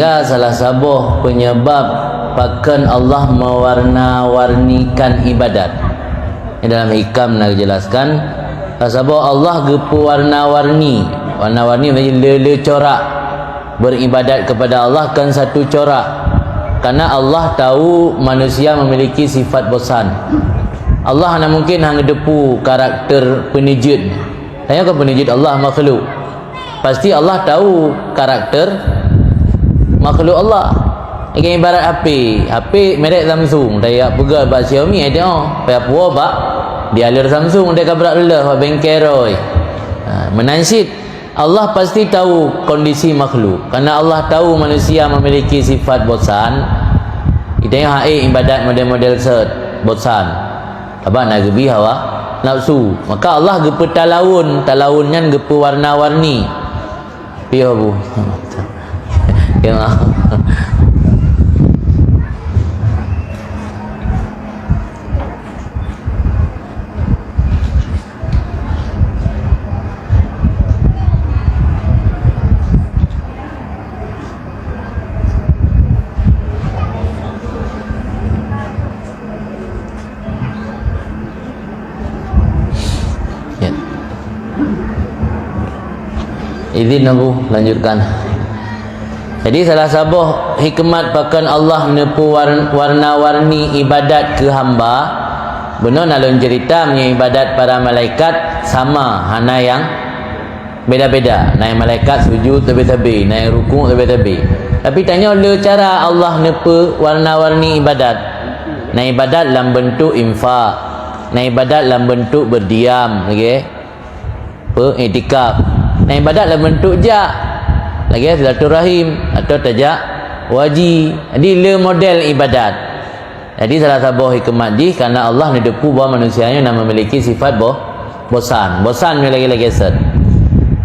Salah satu penyebab bahkan Allah mewarna-warnikan ibadat. Dalam hikam nak jelaskan, salah satu Allah gepu warna-warni. Warna-warni maksudnya le corak beribadat kepada Allah kan satu corak. Karena Allah tahu manusia memiliki sifat bosan. Allah hanya mungkin hang depu karakter penijid. Tanya ke penijid Allah makhluk. Pasti Allah tahu karakter makhluk Allah. Ini ibarat HP merek Samsung. Dia pegang bak Xiaomi ada payah puas bak dia alir Samsung dia kabrak lelah bengkel roi. Menansyid Allah pasti tahu kondisi makhluk. Karena Allah tahu manusia memiliki sifat bosan. Kita yang ibadat model-model set bosan. Apa nak gebi hawa nafsu. Maka Allah gepe talawunnya gepe warna-warni. Piye bu? Ya maaf. Izin aku lanjutkan. Jadi salah satu hikmat bahkan Allah menepu warna-warni ibadat ke hamba. Benar nalun cerita punya ibadat para malaikat sama hana yang beda-beda. Naik malaikat sujud tebi-tebi, naik rukuk tebi-tebi. Tapi tanya le cara Allah nepu warna-warni ibadat. Naik ibadat dalam bentuk infak, naik ibadat dalam bentuk berdiam, okey. Iktikaf. Naik ibadat dalam bentuk lagi silaturahim atau tajak wajib. Jadi le model ibadat. Jadi salah satu hikmat di karena Allah nedepu bahawa manusianya nak memiliki sifat bosan lagi-lagi set.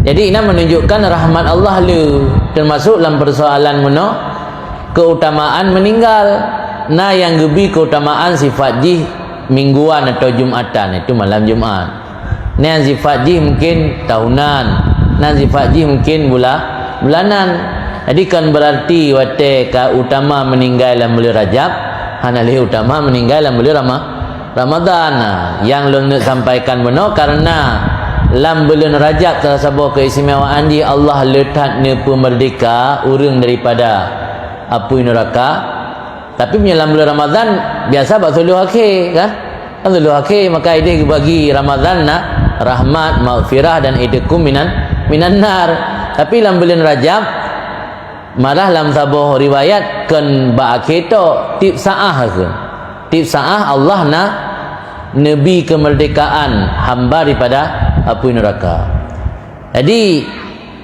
Jadi ini menunjukkan rahmat Allah le termasuk dalam persoalan meno keutamaan meninggal. Nah yang gebi keutamaan sifat ji mingguan atau jumatan itu malam Jumat. Nah yang sifat ji mungkin tahunan. Nah sifat ji mungkin bulanan. Jadi kan berarti wate ka utama meninggal dalam bulan Rajab, hanalih utama meninggal dalam bulan Ramadan. Yang long nak sampaikan benar karena dalam bulan Rajab salah satu keistimewaan di Allah letaknya pemerdeka urang daripada api neraka. Tapi dalam bulan Ramadan biasa bak suluh akhir kan? Suluh akhir maka ini bagi Ramadan nak rahmat, maghfirah dan idkum minan nar. Tapi dalam bulan Rajab malah dalam sebuah riwayat kan ba'akhir tu tip sa'ah ke. Tip sa'ah Allah nak nabi kemerdekaan hamba daripada api neraka. Jadi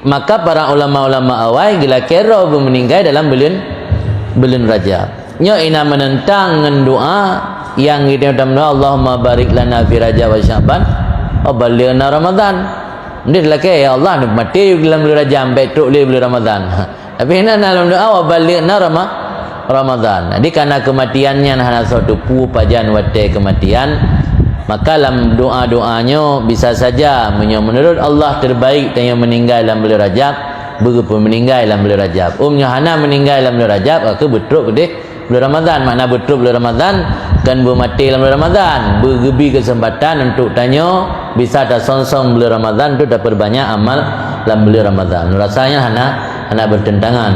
maka para ulama-ulama awal gila kira meninggal dalam bulan Rajab. Nya ina menentang dengan doa yang kita doa Allahumma barik lana fi Rajab wa Sya'ban wa ballighna Ramadan. Dia lelaki ya Allah nak mati dalam bulan Rajab betul le bulan Ramadan. Tapi ini dalam doa wa ballighna Ramadan. Jadi karena kematiannya hanya suatu pajan wate kematian, maka dalam doa-doanya bisa saja menurut Allah terbaik yang meninggal dalam bulan Rajab berupa meninggal dalam bulan Rajab. Hana meninggal dalam bulan Rajab aku betul ke bulan Ramadan. Makna betul bulan Ramadan kan bermati dalam bulan Ramadan, bergebi kesempatan untuk tanya bisa ada song-song bulan Ramadan tu dapat banyak amal dalam bulan Ramadan. Rasanya hana bertentangan.